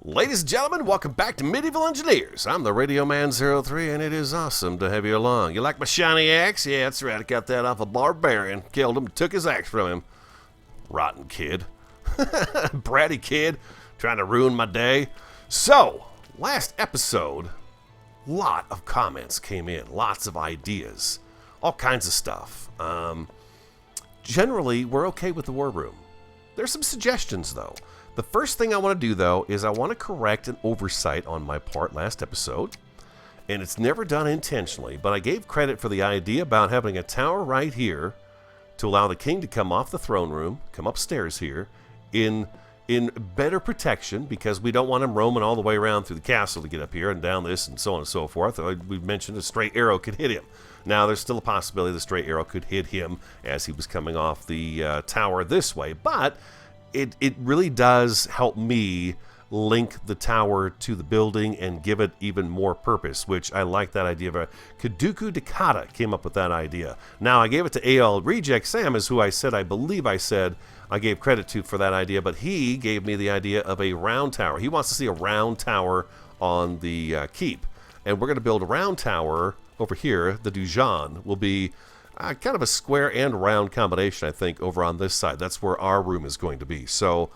Ladies and gentlemen, welcome back to Medieval Engineers. I'm the Radio Man 03, and it is awesome to have you along. You like my shiny axe? Yeah, that's right. I got that off a barbarian. Killed him, took his axe from him. Rotten kid. Bratty kid, trying to ruin my day. So, last episode, lot of comments came in. Lots of ideas. All kinds of stuff. Generally, we're okay with the war room. There's some suggestions, though. The first thing I want to do, though, is I want to correct an oversight on my part last episode. And it's never done intentionally, but I gave credit for the idea about having a tower right here to allow the king to come off the throne room, come upstairs here, in better protection, because we don't want him roaming all the way around through the castle to get up here and down this and so on and so forth. We've mentioned a stray arrow could hit him. Now, there's still a possibility the stray arrow could hit him as he was coming off the tower this way, but it really does help me link the tower to the building and give it even more purpose, which I like that idea of. Kaduku Dakata came up with that idea. Now, I gave it to AL Reject Sam, is who I believe I said I gave credit to for that idea, but he gave me the idea of a round tower. He wants to see a round tower on the keep, and we're going to build a round tower over here. The Dujan will be kind of a square and round combination, I think, over on this side. That's where our room is going to be. So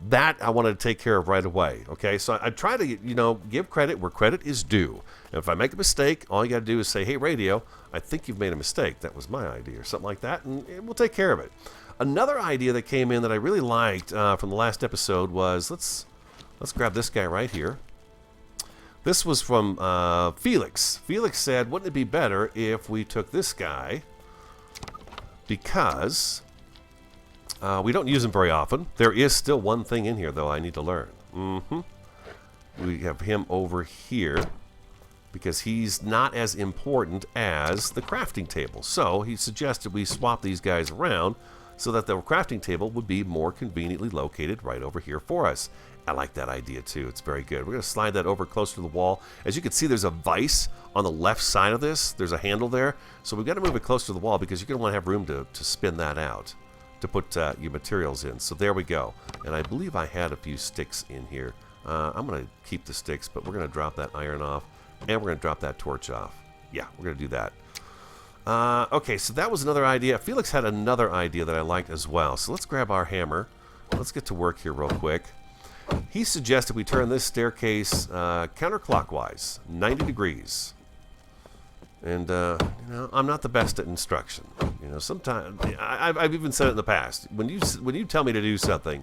that I wanted to take care of right away. Okay, so I try to, give credit where credit is due. And if I make a mistake, all you got to do is say, hey, radio, I think you've made a mistake. That was my idea, or something like that, and we'll take care of it. Another idea that came in that I really liked from the last episode was, let's grab this guy right here. This was from Felix. Felix said, wouldn't it be better if we took this guy, because we don't use him very often. There is still one thing in here, though, I need to learn. We have him over here because he's not as important as the crafting table. So he suggested we swap these guys around so that the crafting table would be more conveniently located right over here for us. I like that idea, too. It's very good. We're going to slide that over closer to the wall. As you can see, there's a vise on the left side of this. There's a handle there. So we've got to move it closer to the wall because you're going to want to have room to spin that out, to put your materials in. So there we go. And I believe I had a few sticks in here. I'm going to keep the sticks, but we're going to drop that iron off, and we're going to drop that torch off. Yeah, we're going to do that. Okay, so that was another idea. Felix had another idea that I liked as well. So let's grab our hammer. Let's get to work here real quick. He suggested we turn this staircase counterclockwise, 90 degrees. And, I'm not the best at instruction. Sometimes, I've even said it in the past. When you tell me to do something,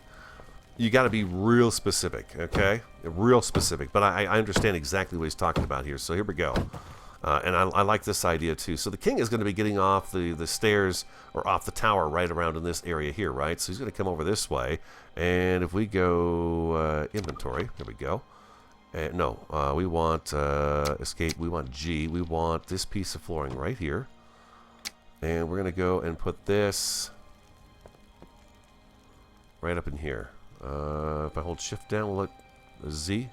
you got to be real specific, okay? Real specific. But I understand exactly what he's talking about here. So here we go. And I like this idea, too. So the king is going to be getting off the stairs or off the tower right around in this area here, right? So he's going to come over this way. And if we go inventory, there we go. No, we want escape. We want G. We want this piece of flooring right here. And we're going to go and put this right up in here. If I hold shift down, we'll look Z.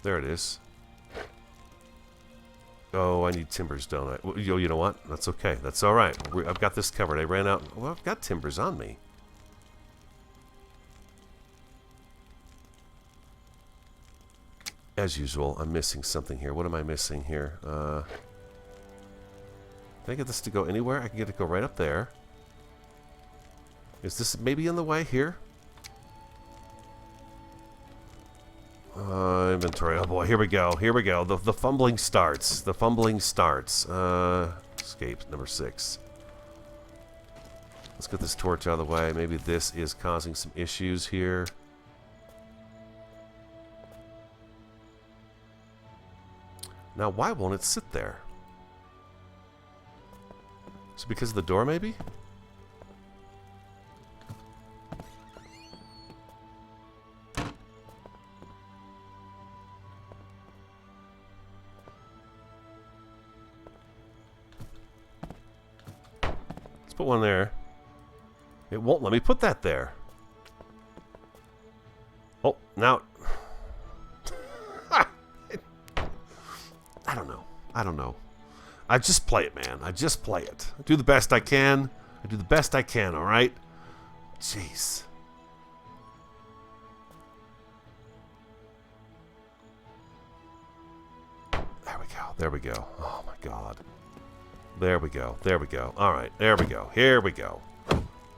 There it is. Oh, I need timbers, don't I? Well, you know what? That's okay. That's all right. I've got this covered. I ran out. Well, I've got timbers on me. As usual, I'm missing something here. What am I missing here? Can I get this to go anywhere? I can get it to go right up there. Is this maybe in the way here? Inventory. Oh boy, here we go. Here we go. The fumbling starts. The fumbling starts. Escape number 6. Let's get this torch out of the way. Maybe this is causing some issues here. Now, why won't it sit there? Is it because of the door, maybe? Put one there. It won't let me put that there. Oh, now I don't know. I just play it, man. I just play it. I do the best I can. I do the best I can, all right? Jeez. There we go. There we go. Oh, my God. There we go. There we go. All right. There we go. Here we go.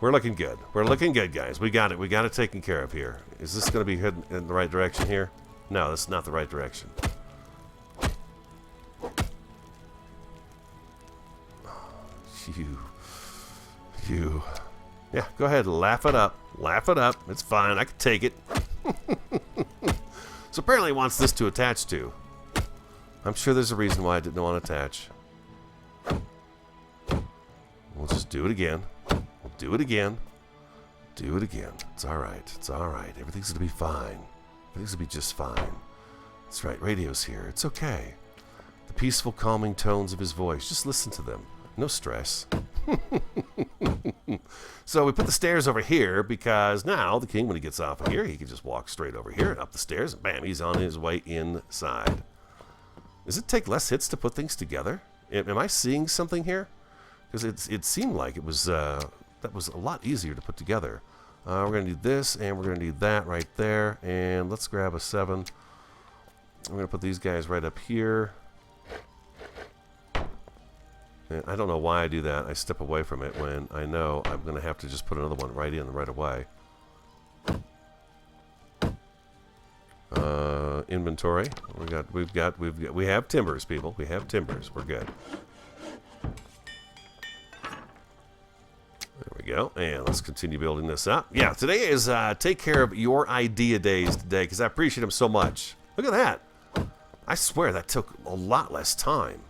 We're looking good. We're looking good, guys. We got it. We got it taken care of here. Is this going to be heading in the right direction here? No, this is not the right direction. You. Yeah, go ahead. Laugh it up. Laugh it up. It's fine. I can take it. So apparently he wants this to attach to. I'm sure there's a reason why I didn't want to attach. We'll just do it again. We'll do it again. Do it again. It's alright. It's alright. Everything's going to be fine. Everything's going to be just fine. That's right. Radio's here. It's okay. The peaceful, calming tones of his voice. Just listen to them. No stress. So we put the stairs over here because now the king, when he gets off of here, he can just walk straight over here and up the stairs, and bam, he's on his way inside. Does it take less hits to put things together? Am I seeing something here? Because it seemed like it was that was a lot easier to put together. We're going to need this, and we're going to need that right there. And let's grab a 7. We're going to put these guys right up here. And I don't know why I do that. I step away from it when I know I'm going to have to just put another one right in right away. Inventory. We have timbers, people. We have timbers. We're good. There we go. And let's continue building this up. Yeah, today is take care of your idea days today because I appreciate them so much. Look at that. I swear that took a lot less time.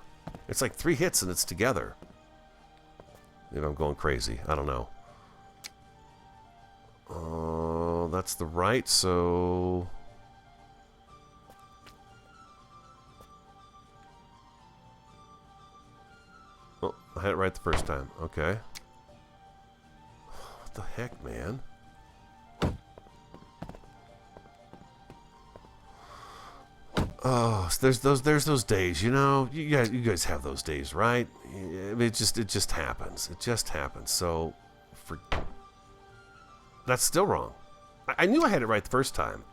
It's like 3 hits and it's together. Maybe I'm going crazy. I don't know. Oh, that's the right, so... Oh, I had it right the first time. Okay. What the heck, man? Oh, so there's those days, you know. You guys have those days, right? It just happens. It just happens. So, that's still wrong. I knew I had it right the first time.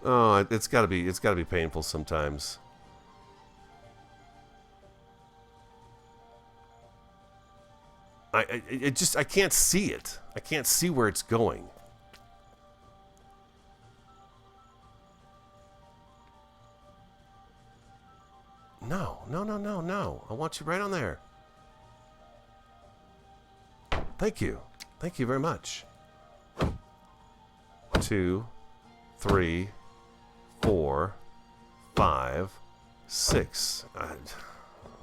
Oh, it's gotta be painful sometimes. I can't see it. I can't see where it's going. No. I want you right on there. Thank you. Thank you very much. 2, 3, 4, 5, 6.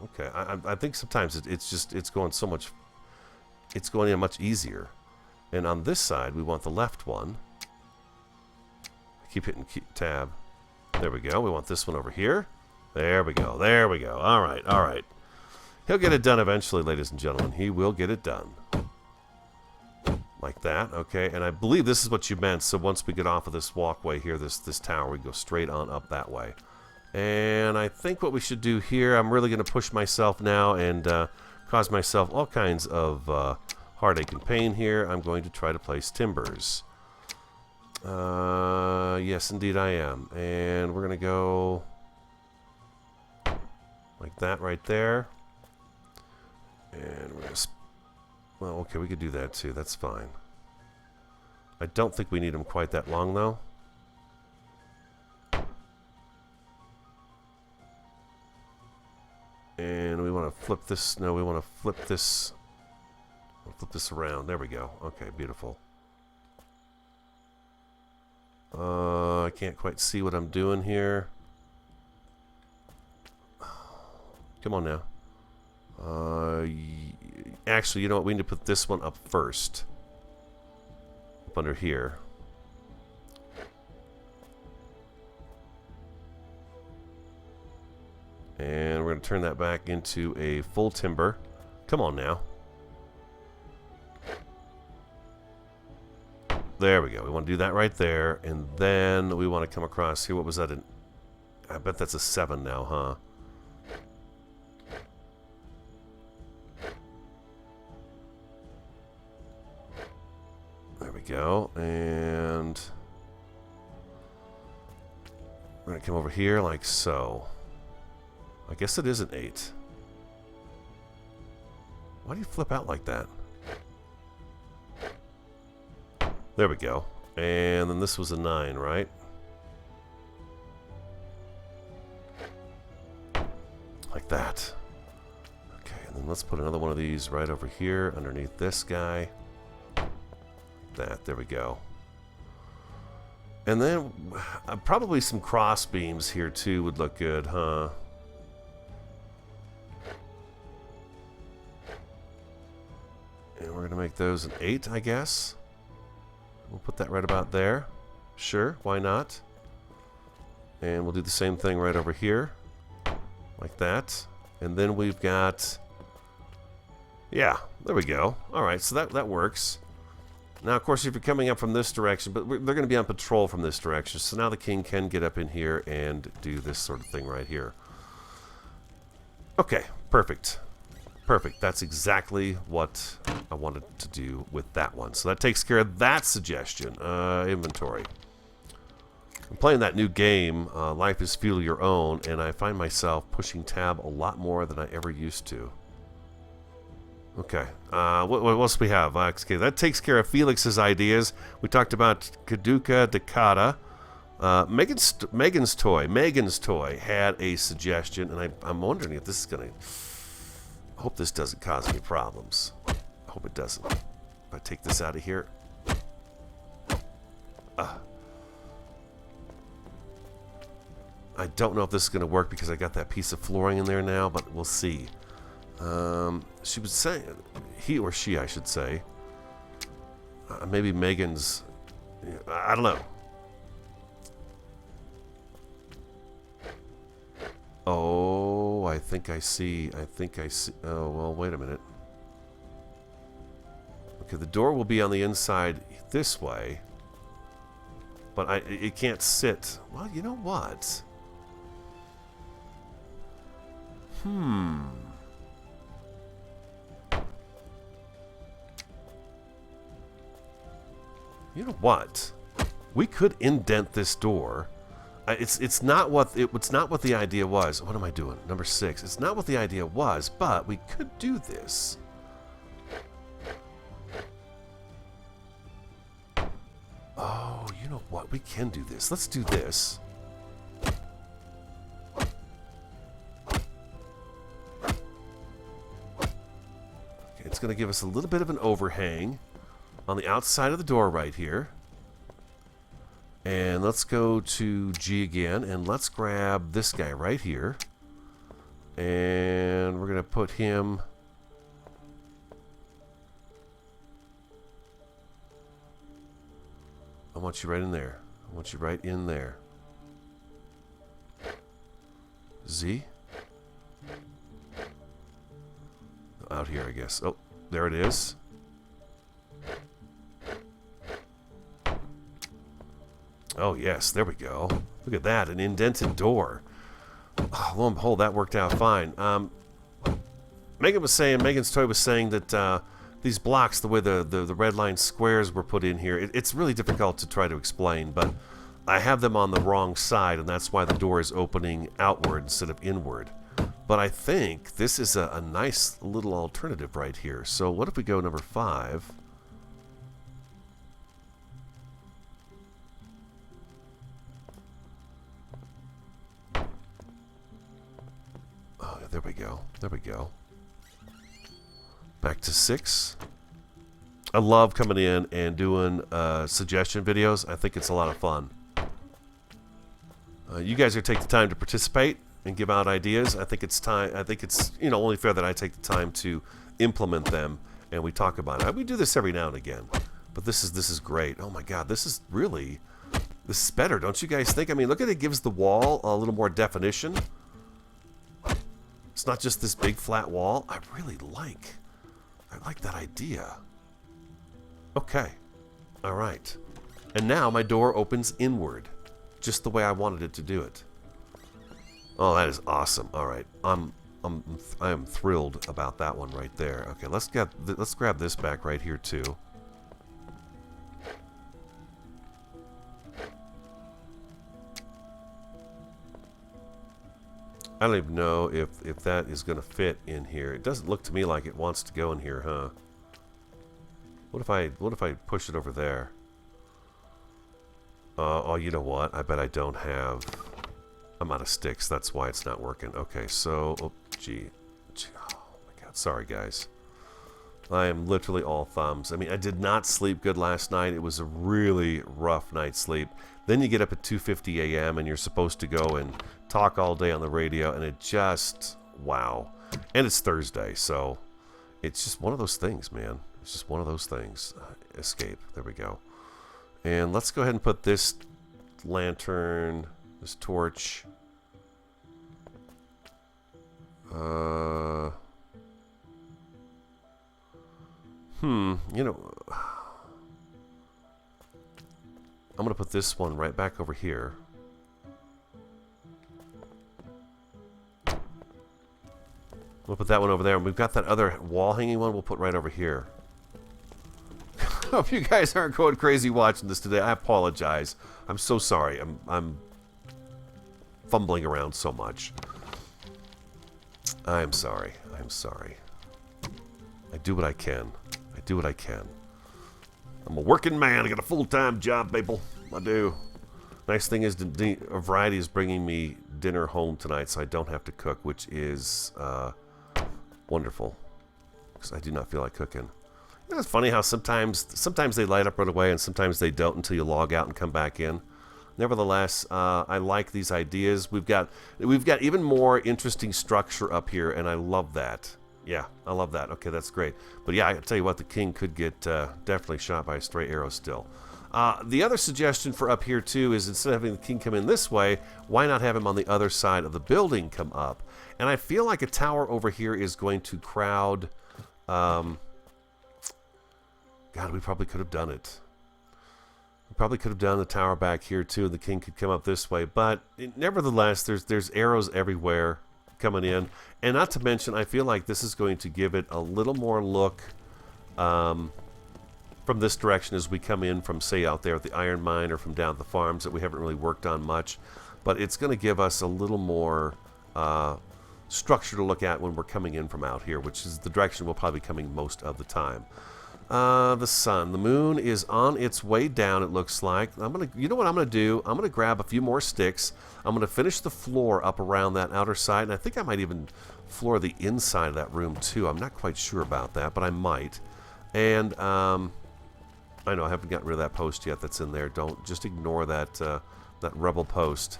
Okay. I think sometimes it's going so much. It's going in much easier. And on this side, we want the left one. Keep hitting tab. There we go. We want this one over here. There we go. There we go. All right. All right. He'll get it done eventually, ladies and gentlemen. He will get it done. Like that. Okay. And I believe this is what you meant. So once we get off of this walkway here, this tower, we go straight on up that way. And I think what we should do here, I'm really going to push myself now and cause myself all kinds of heartache and pain here. I'm going to try to place timbers. Yes, indeed I am. And we're going to go like that right there. And we're going to... Well, okay, we could do that too. That's fine. I don't think we need them quite that long, though. And we want to flip this. No, we want to flip this. We'll flip this around. There we go. Okay, beautiful. I can't quite see what I'm doing here. Come on now. Actually, you know what? We need to put this one up first. Up under here. And we're going to turn that back into a full timber. Come on now. There we go. We want to do that right there. And then we want to come across here. What was that? I bet that's a 7 now, huh? There we go. And we're going to come over here like so. I guess it is an 8. Why do you flip out like that? There we go. And then this was a 9, right? Like that. Okay, and then let's put another one of these right over here underneath this guy. That, there we go. And then probably some cross beams here too would look good, huh? And we're going to make those an 8, I guess. We'll put that right about there. Sure, why not? And we'll do the same thing right over here. Like that. And then we've got... Yeah, there we go. Alright, so that works. Now, of course, if you're coming up from this direction, but they're going to be on patrol from this direction, so now the king can get up in here and do this sort of thing right here. Okay, perfect. Perfect. That's exactly what I wanted to do with that one. So that takes care of that suggestion. Inventory. I'm playing that new game, Life is Fuel Your Own, and I find myself pushing tab a lot more than I ever used to. Okay, what else do we have? Okay, that takes care of Felix's ideas. We talked about Kaduka Dakata. Megan's Toy had a suggestion, and I'm wondering if this is going to... I hope this doesn't cause any problems. I hope it doesn't. If I take this out of here... I don't know if this is going to work because I got that piece of flooring in there now, but we'll see. She was saying, he or she, I should say. Maybe Megan's. I don't know. Oh, I think I see. Oh, well, wait a minute. Okay, the door will be on the inside this way, but it can't sit. Well, you know what? You know what? We could indent this door. It's not what the idea was. What am I doing? Number 6. It's not what the idea was, but we could do this. Oh, you know what? We can do this. Let's do this. Okay, it's going to give us a little bit of an overhang on the outside of the door right here. And let's go to G again, and let's grab this guy right here. And we're going to put him... I want you right in there. I want you right in there. Z? Out here, I guess. Oh, there it is. Oh, yes, there we go. Look at that, an indented door. Oh, lo and behold, that worked out fine. Megan's Toy was saying that these blocks, the way the red line squares were put in here, it's really difficult to try to explain, but I have them on the wrong side, and that's why the door is opening outward instead of inward. But I think this is a nice little alternative right here. So what if we go number 5? Oh, there we go. There we go. Back to 6. I love coming in and doing suggestion videos. I think it's a lot of fun. You guys are taking the time to participate and give out ideas. I think it's time. I think it's only fair that I take the time to implement them and we talk about it. We do this every now and again, but this is great. Oh my God, this is better, don't you guys think? I mean, look at it. Gives the wall a little more definition. It's not just this big flat wall. I like that idea. Okay. All right. And now my door opens inward, just the way I wanted it to do it. Oh, that is awesome. All right, I am thrilled about that one right there. Okay, let's grab this back right here too. I don't even know if that is going to fit in here. It doesn't look to me like it wants to go in here, huh? What if I push it over there? Oh, you know what? I bet I don't have... I'm out of sticks. That's why it's not working. Okay, so... Oh, gee. Oh, my God. Sorry, guys. I am literally all thumbs. I mean, I did not sleep good last night. It was a really rough night's sleep. Then you get up at 2:50 a.m. and you're supposed to go and talk all day on the radio, and it just... Wow. And it's Thursday, so... It's just one of those things, man. It's just one of those things. Escape. There we go. And let's go ahead and put this lantern, this torch. You know, I'm going to put this one right back over here. We'll put that one over there. And we've got that other wall hanging one we'll put right over here. I hope you guys aren't going crazy watching this today. I apologize. I'm so sorry. I'm fumbling around so much. I'm sorry. I'm sorry. I do what I can. I do what I can. I'm a working man. I got a full-time job, people. I do. Nice thing is, a variety is bringing me dinner home tonight, so I don't have to cook, which is wonderful. Because I do not feel like cooking. It's funny how sometimes they light up right away, and sometimes they don't until you log out and come back in. Nevertheless, I like these ideas. We've got even more interesting structure up here, and I love that. Yeah, I love that. Okay, that's great. But yeah, I tell you what, the king could get definitely shot by a stray arrow still. The other suggestion for up here too is instead of having the king come in this way, why not have him on the other side of the building come up? And I feel like a tower over here is going to crowd. God, we probably could have done it. We probably could have done the tower back here too. The king could come up this way, but nevertheless, there's arrows everywhere coming in, and not to mention, I feel like this is going to give it a little more look from this direction as we come in from, say, out there at the iron mine or from down at the farms that we haven't really worked on much. But it's going to give us a little more structure to look at when we're coming in from out here, which is the direction we'll probably be coming most of the time. The sun. The moon is on its way down, it looks like. You know what I'm going to do? I'm going to grab a few more sticks. I'm going to finish the floor up around that outer side, and I think I might even floor the inside of that room too. I'm not quite sure about that, but I might. And I know I haven't gotten rid of that post yet that's in there. Don't just ignore that that rebel post.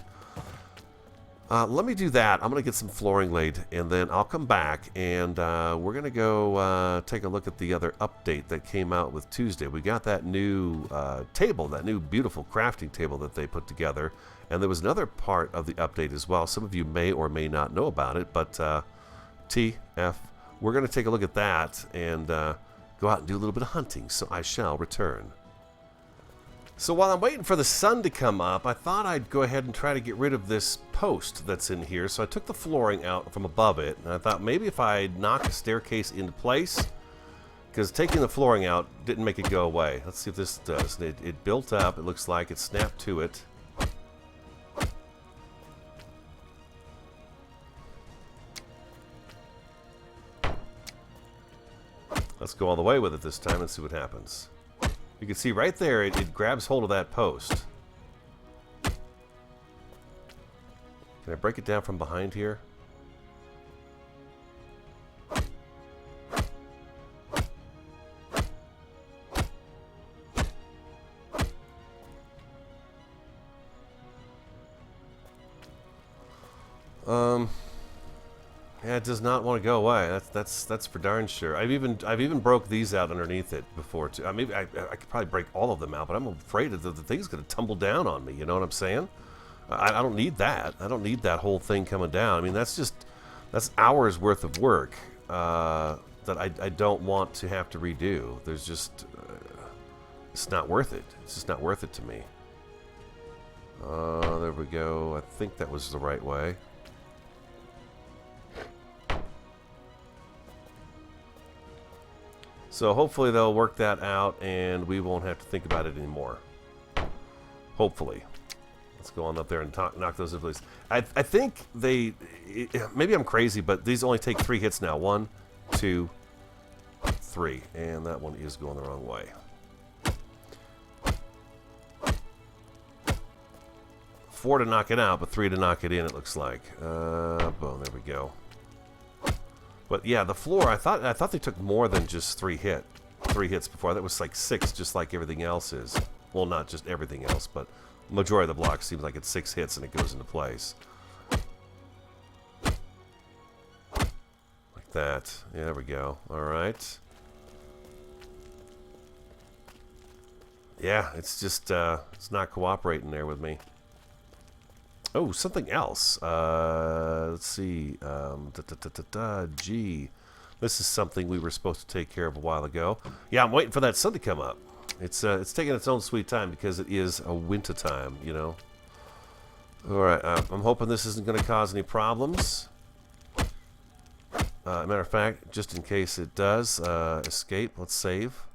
Let me do that. I'm going to get some flooring laid, and then I'll come back, and we're going to go take a look at the other update that came out with Tuesday. We got that new table, that new beautiful crafting table that they put together, and there was another part of the update as well. Some of you may or may not know about it, but TF, we're going to take a look at that and go out and do a little bit of hunting, so I shall return. So while I'm waiting for the sun to come up, I thought I'd go ahead and try to get rid of this post that's in here. So I took the flooring out from above it, and I thought maybe if I knock a staircase into place, because taking the flooring out didn't make it go away. Let's see if this does. It built up. It looks like it snapped to it. Let's go all the way with it this time and see what happens. You can see right there, it grabs hold of that post. Can I break it down from behind here? Yeah, it does not want to go away. That's for darn sure. I've even broke these out underneath it before too. I mean, I could probably break all of them out, but I'm afraid that the thing's going to tumble down on me. You know what I'm saying? I don't need that. I don't need that whole thing coming down. I mean, that's hours worth of work that I don't want to have to redo. There's just It's not worth it. It's just not worth it to me. There we go. I think that was the right way. So hopefully they'll work that out and we won't have to think about it anymore. Hopefully. Let's go on up there and knock those in place. I think they... maybe I'm crazy, but these only take 3 hits now. 1, 2, 3. And that one is going the wrong way. 4 to knock it out, but 3 to knock it in, it looks like. Boom, there we go. But yeah, the floor, I thought they took more than just 3 hits before. That was like 6, just like everything else is. Well, not just everything else, but majority of the block seems like it's 6 hits and it goes into place. Like that. Yeah, there we go. Alright. Yeah, it's just, it's not cooperating there with me. Oh, something else. Let's see. G. This is something we were supposed to take care of a while ago. Yeah, I'm waiting for that sun to come up. It's taking its own sweet time because it is a winter time, you know. All right, I'm hoping this isn't going to cause any problems. Matter of fact, just in case it does, escape. Let's save.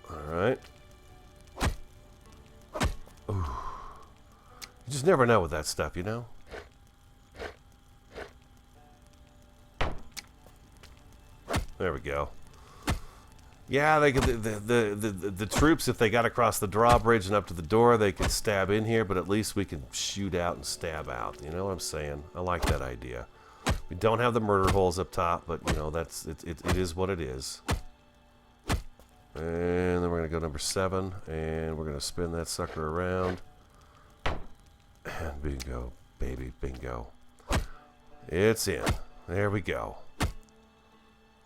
All right. Ooh. You just never know with that stuff, you know? There we go. Yeah, they could, the troops, if they got across the drawbridge and up to the door, they could stab in here, but at least we can shoot out and stab out. You know what I'm saying? I like that idea. We don't have the murder holes up top, but, you know, that's it is what it is. And then we're going to go number 7, and we're going to spin that sucker around. And bingo, baby, bingo. It's in. There we go.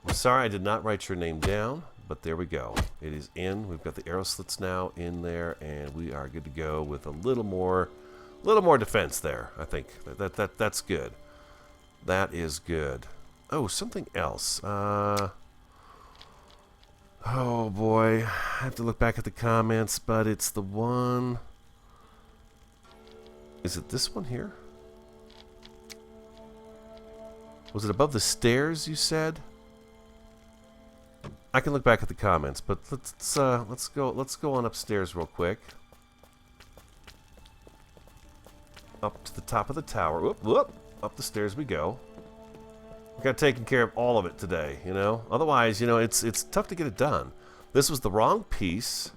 I'm sorry I did not write your name down, but there we go. It is in. We've got the arrow slits now in there, and we are good to go with a little more defense there. I think that's good. That is good. Oh, something else. Oh boy, I have to look back at the comments, but it's the one... Is it this one here? Was it above the stairs, you said? I can look back at the comments, but let's go on upstairs real quick. Up to the top of the tower. Whoop, whoop. Up the stairs we go. We got taken care of all of it today, you know? Otherwise, you know, it's tough to get it done. This was the wrong piece.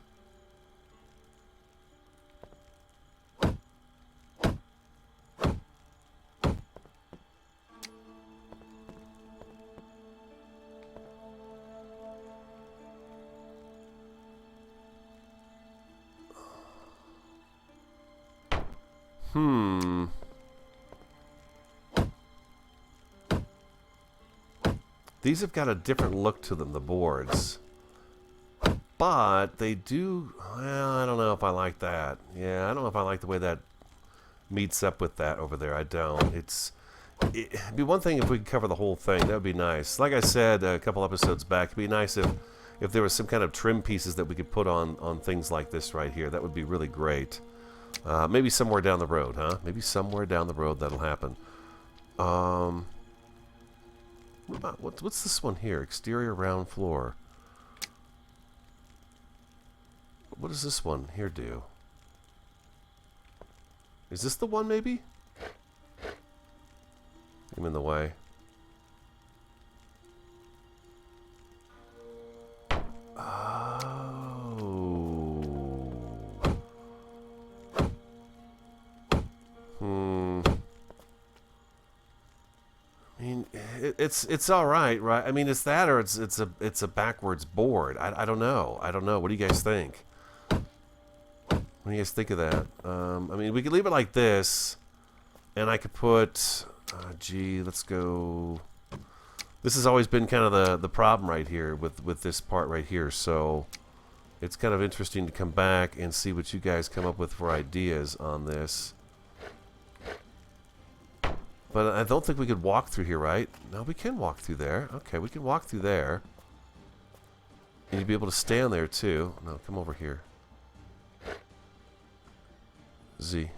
These have got a different look to them, the boards. But they do... Well, I don't know if I like that. Yeah, I don't know if I like the way that meets up with that over there. I don't. It'd be one thing if we could cover the whole thing. That would be nice. Like I said a couple episodes back, it'd be nice if there was some kind of trim pieces that we could put on things like this right here. That would be really great. Maybe somewhere down the road, huh? Maybe somewhere down the road that'll happen. What's this one here? Exterior round floor. What does this one here do? Is this the one, maybe? I'm in the way. It's all right? I mean, it's that, or it's a backwards board. I don't know. I don't know. What do you guys think? What do you guys think of that? I mean, we could leave it like this, and I could put. Gee, let's go. This has always been kind of the problem right here with this part right here. So it's kind of interesting to come back and see what you guys come up with for ideas on this. But I don't think we could walk through here, right? No, we can walk through there. Okay, we can walk through there. And you'd be able to stand there too. No, come over here. Z.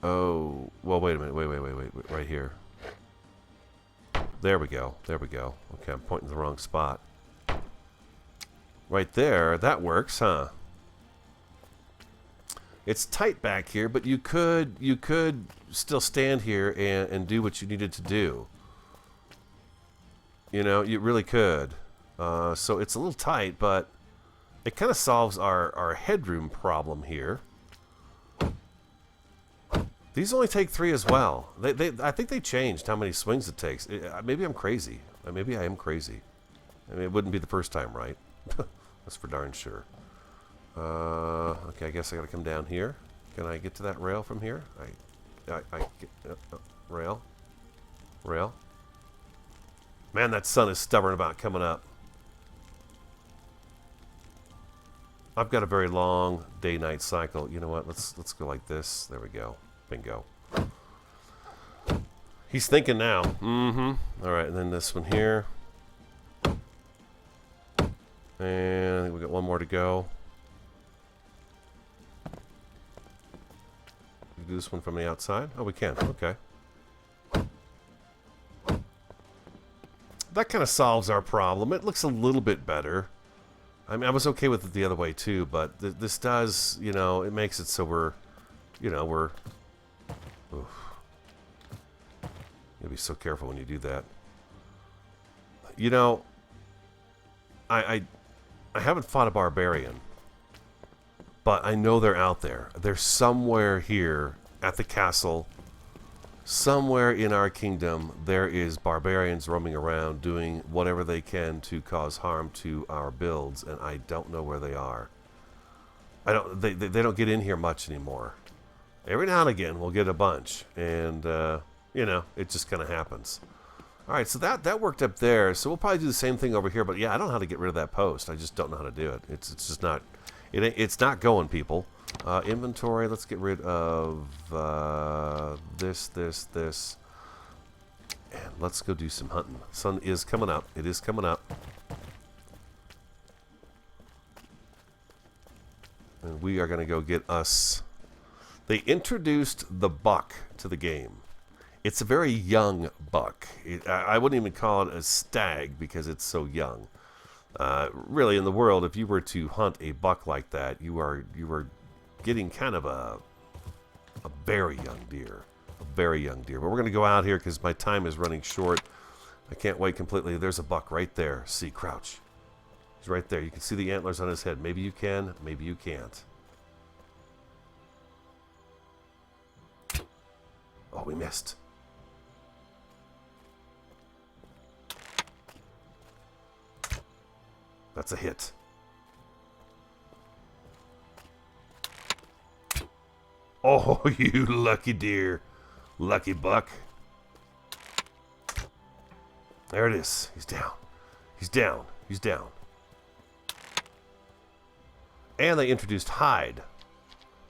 Oh, well, wait a minute. Wait, right here. There we go. There we go. Okay, I'm pointing the wrong spot. Right there. That works, huh? It's tight back here, but you could still stand here and do what you needed to do. You know, you really could. So it's a little tight, but it kind of solves our headroom problem here. These only take 3 as well. I think they changed how many swings it takes. Maybe I'm crazy. Maybe I am crazy. I mean, it wouldn't be the first time, right? That's for darn sure. Okay, I guess I gotta come down here. Can I get to that rail from here? Rail. Man, that sun is stubborn about coming up. I've got a very long day-night cycle. You know what? Let's go like this. There we go. Bingo. He's thinking now. All right, and then this one here. And I think we got one more to go. We do this one from the outside? Oh, we can. Okay. That kind of solves our problem. It looks a little bit better. I mean, I was okay with it the other way too, but this does, you know, it makes it so we're, you know, we're... Oof. You gotta be so careful when you do that. You know, I haven't fought a barbarian, but I know they're out there. They're somewhere here at the castle. Somewhere in our kingdom, there is barbarians roaming around doing whatever they can to cause harm to our builds, and I don't know where they are. They don't get in here much anymore. Every now and again, we'll get a bunch, and you know, it just kind of happens. All right, so that worked up there. So we'll probably do the same thing over here. But yeah, I don't know how to get rid of that post. I just don't know how to do it. It's just not. It's not going, people. Inventory. Let's get rid of this, and let's go do some hunting. Sun is coming up. It is coming up. And we are going to go get us. They introduced the buck to the game. It's a very young buck. I wouldn't even call it a stag because it's so young. Really, in the world, if you were to hunt a buck like that, you are getting kind of a very young deer. A very young deer. But we're going to go out here because my time is running short. I can't wait completely. There's a buck right there. See, crouch. He's right there. You can see the antlers on his head. Maybe you can, maybe you can't. Oh, we missed. That's a hit. Oh, you lucky deer. Lucky buck. There it is. He's down. He's down. He's down. And they introduced hide.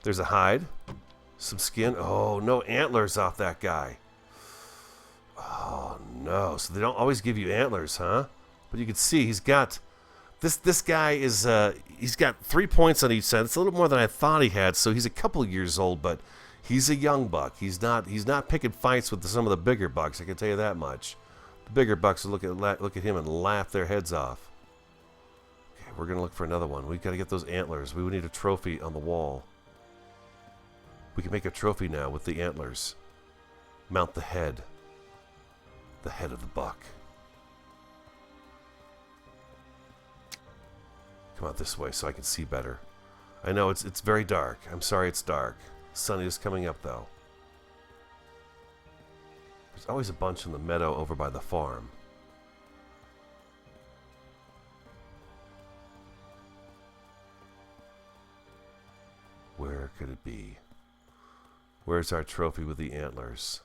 There's a hide. Some skin. Oh, no antlers off that guy. Oh, no. So they don't always give you antlers, huh? But you can see he's got... This guy is, he's got 3 points on each side. It's a little more than I thought he had, so he's a couple years old, but he's a young buck. He's not picking fights with some of the bigger bucks, I can tell you that much. The bigger bucks will look at him and laugh their heads off. Okay, we're going to look for another one. We've got to get those antlers. We would need a trophy on the wall. We can make a trophy now with the antlers. Mount the head. The head of the buck. Come out this way so I can see better. I know it's very dark. I'm sorry it's dark. Sun is coming up though. There's always a bunch in the meadow over by the farm. Where could it be? Where's our trophy with the antlers?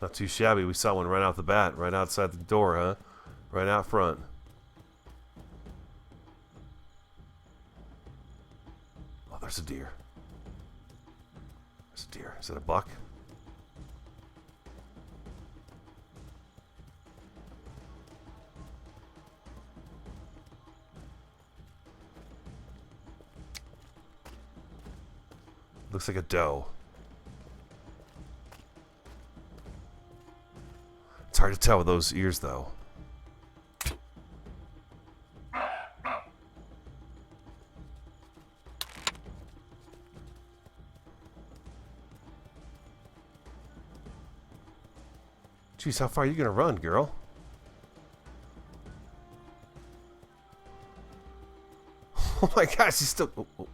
Not too shabby. We saw one right off the bat, right outside the door, huh? Right out front. Oh, there's a deer. There's a deer. Is it a buck? Looks like a doe. It's hard to tell with those ears, though. Jeez, how far are you gonna run, girl? Oh my gosh, she's still... Oh, oh.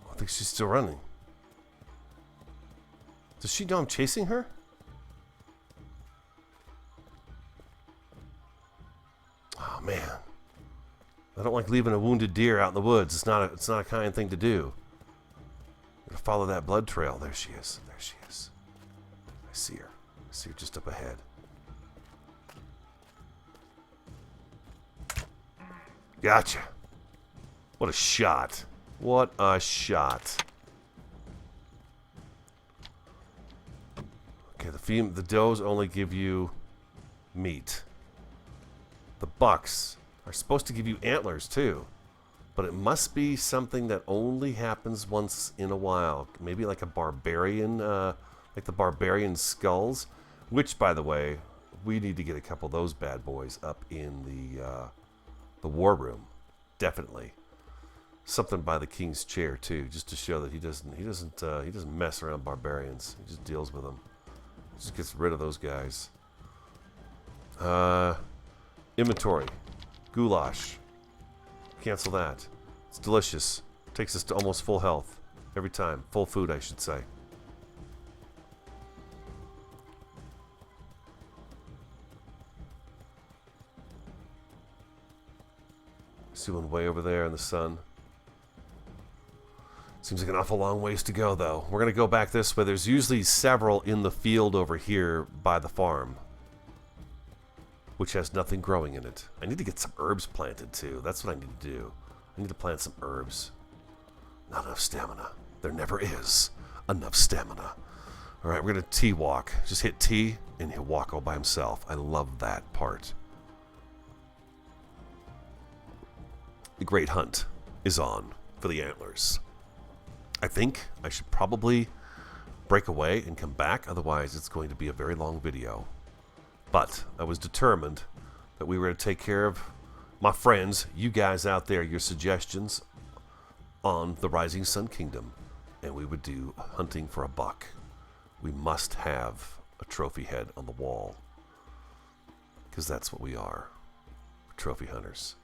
I think she's still running. Does she know I'm chasing her? Oh man, I don't like leaving a wounded deer out in the woods. It's not a kind thing to do. I'm gonna follow that blood trail. There she is. There she is. I see her. I see her just up ahead. Gotcha. What a shot. What a shot. Okay, the does only give you meat. The bucks are supposed to give you antlers too, but it must be something that only happens once in a while. Maybe like a barbarian, like the barbarian skulls, which, by the way, we need to get a couple of those bad boys up in the war room. Definitely. Something by the king's chair too, just to show that he doesn't mess around barbarians. He just deals with them. He just gets rid of those guys. Inventory. Goulash. Cancel that. It's delicious. Takes us to almost full health every time. Full food, I should say. See one way over there in the sun. Seems like an awful long ways to go, though. We're going to go back this way. There's usually several in the field over here by the farm, which has nothing growing in it. I need to get some herbs planted, too. That's what I need to do. I need to plant some herbs. Not enough stamina. There never is enough stamina. All right, we're going to T-walk. Just hit T, and he'll walk all by himself. I love that part. The Great Hunt is on for the antlers. I think I should probably break away and come back. Otherwise, it's going to be a very long video. But I was determined that we were going to take care of my friends, you guys out there, your suggestions on the Rising Sun Kingdom. And we would do hunting for a buck. We must have a trophy head on the wall. Because that's what we are. Trophy hunters.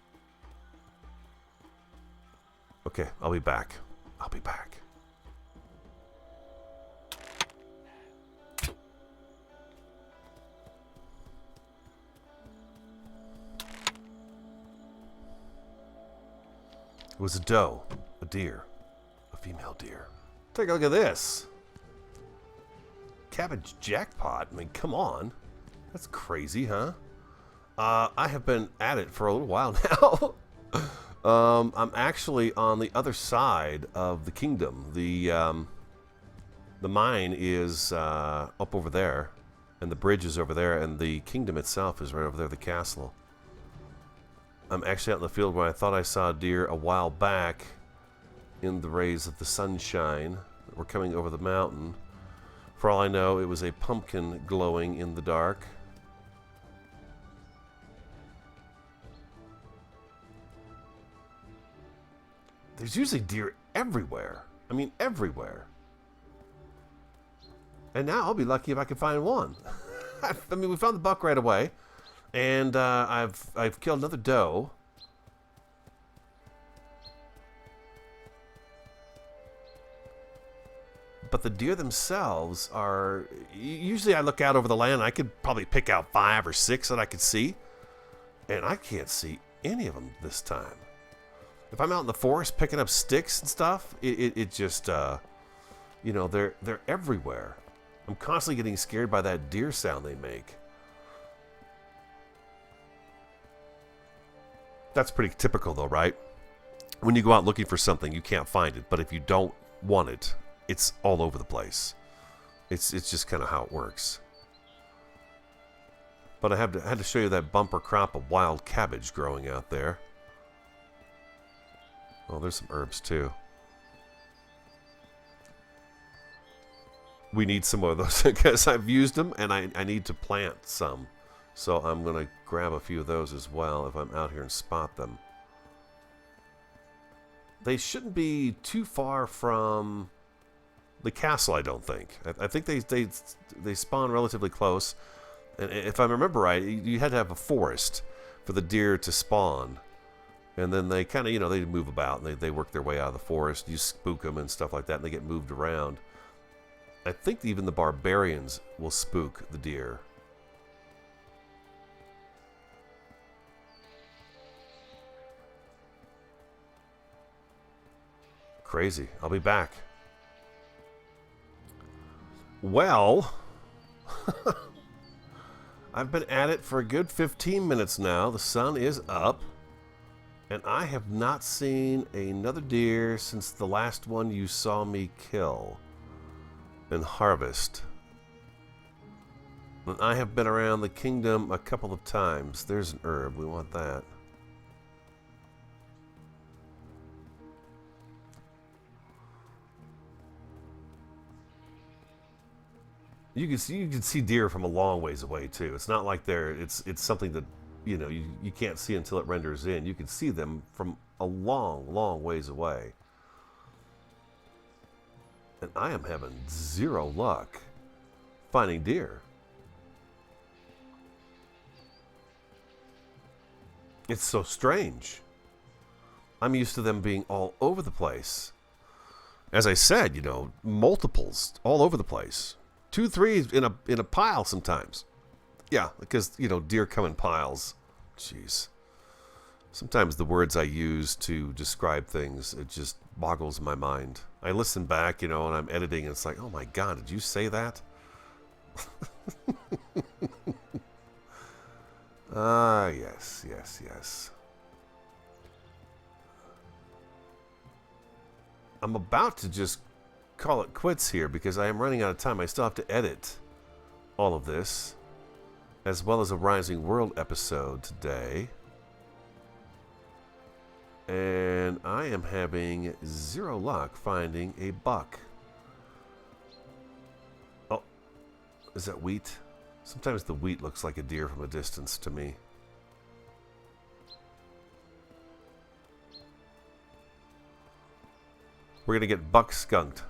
Okay, I'll be back. I'll be back. It was a doe, a deer, a female deer. Take a look at this. Cabbage jackpot. I mean, come on. That's crazy, huh? I have been at it for a little while now. I'm actually on the other side of the kingdom. The mine is up over there, and the bridge is over there, and the kingdom itself is right over there, the castle. I'm actually out in the field where I thought I saw a deer a while back in the rays of the sunshine that were coming over the mountain. For all I know, it was a pumpkin glowing in the dark. There's usually deer everywhere. I mean, everywhere. And now I'll be lucky if I can find one. I mean, we found the buck right away. And I've killed another doe. But the deer themselves are... Usually I look out over the land. I could probably pick out 5 or 6 that I could see. And I can't see any of them this time. If I'm out in the forest picking up sticks and stuff, it just, you know, they're everywhere. I'm constantly getting scared by that deer sound they make. That's pretty typical though, right? When you go out looking for something, you can't find it. But if you don't want it, it's all over the place. It's just kind of how it works. But I had to show you that bumper crop of wild cabbage growing out there. Oh, there's some herbs too. We need some more of those because I've used them and I need to plant some. So I'm going to grab a few of those as well if I'm out here and spot them. They shouldn't be too far from the castle, I don't think. I think they spawn relatively close. And if I remember right, you had to have a forest for the deer to spawn. And then they kind of, they move about and they work their way out of the forest. You spook them and stuff like that and they get moved around. I think even the barbarians will spook the deer. Crazy. I'll be back. Well, I've been at it for a good 15 minutes now. The sun is up. And I have not seen another deer since the last one you saw me kill and harvest. And I have been around the kingdom a couple of times. There's an herb. We want that. You can see deer from a long ways away too. It's not like it's something that you can't see until it renders in. You can see them from a long ways away. And I am having zero luck finding deer. It's so strange. I'm used to them being all over the place. As I said, multiples all over the place. 2, 3 in a pile sometimes. Yeah, because, deer come in piles. Jeez. Sometimes the words I use to describe things, it just boggles my mind. I listen back, and I'm editing, and it's like, oh my God, did you say that? Yes. I'm about to just call it quits here because I am running out of time. I still have to edit all of this, as well as a Rising World episode today. And I am having zero luck finding a buck. Oh, is that wheat? Sometimes the wheat looks like a deer from a distance to me. We're going to get buck skunked.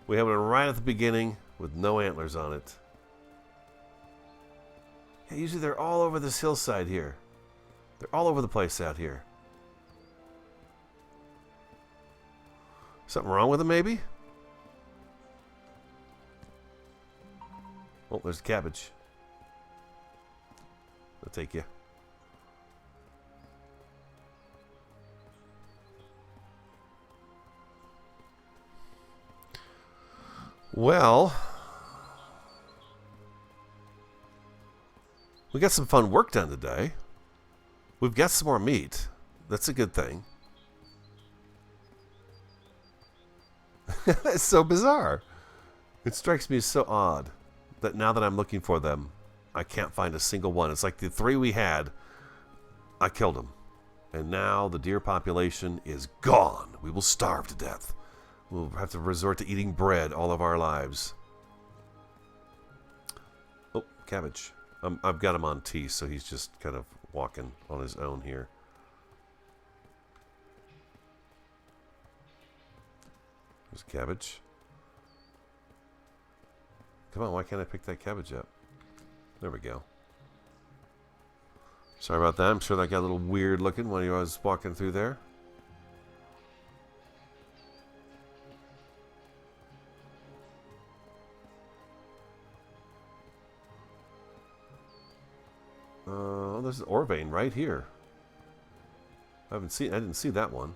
We have one right at the beginning with no antlers on it. Yeah, usually they're all over this hillside here. They're all over the place out here. Something wrong with them, maybe? Oh, there's the cabbage. I'll take you. Well, we got some fun work done today. We've got some more meat. That's a good thing. It's so bizarre. It strikes me as so odd that now that I'm looking for them, I can't find a single one. It's like the 3 we had, I killed them. And now the deer population is gone. We will starve to death. We'll have to resort to eating bread all of our lives. Oh, cabbage. I've got him on T, so he's just kind of walking on his own here. There's cabbage. Come on, why can't I pick that cabbage up? There we go. Sorry about that. I'm sure that got a little weird looking when I was walking through there. Oh, there's an ore vein right here. I didn't see that one.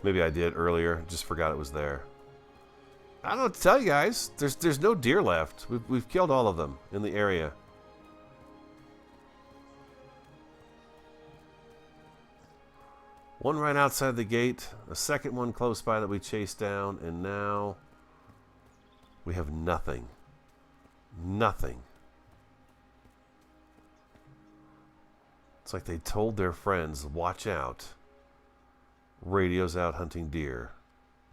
Maybe I did earlier, just forgot it was there. I don't know what to tell you guys. There's no deer left. We've killed all of them in the area. One right outside the gate, a second one close by that we chased down, and now we have nothing. Nothing. It's like they told their friends, watch out. Radio's out hunting deer.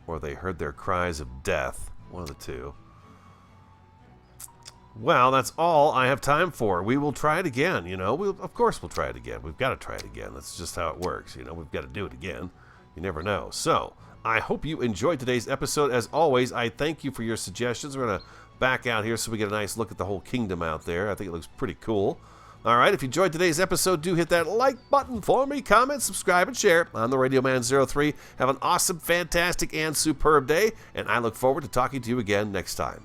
Or they heard their cries of death. One of the two. Well, that's all I have time for. We will try it again, you know. Of course we'll try it again. We've got to try it again. That's just how it works, you know. We've got to do it again. You never know. So, I hope you enjoyed today's episode. As always, I thank you for your suggestions. We're going to back out here so we get a nice look at the whole kingdom out there. I think it looks pretty cool. All right, if you enjoyed today's episode, do hit that like button for me. Comment, subscribe, and share. I'm the Radio Man 03. Have an awesome, fantastic, and superb day, and I look forward to talking to you again next time.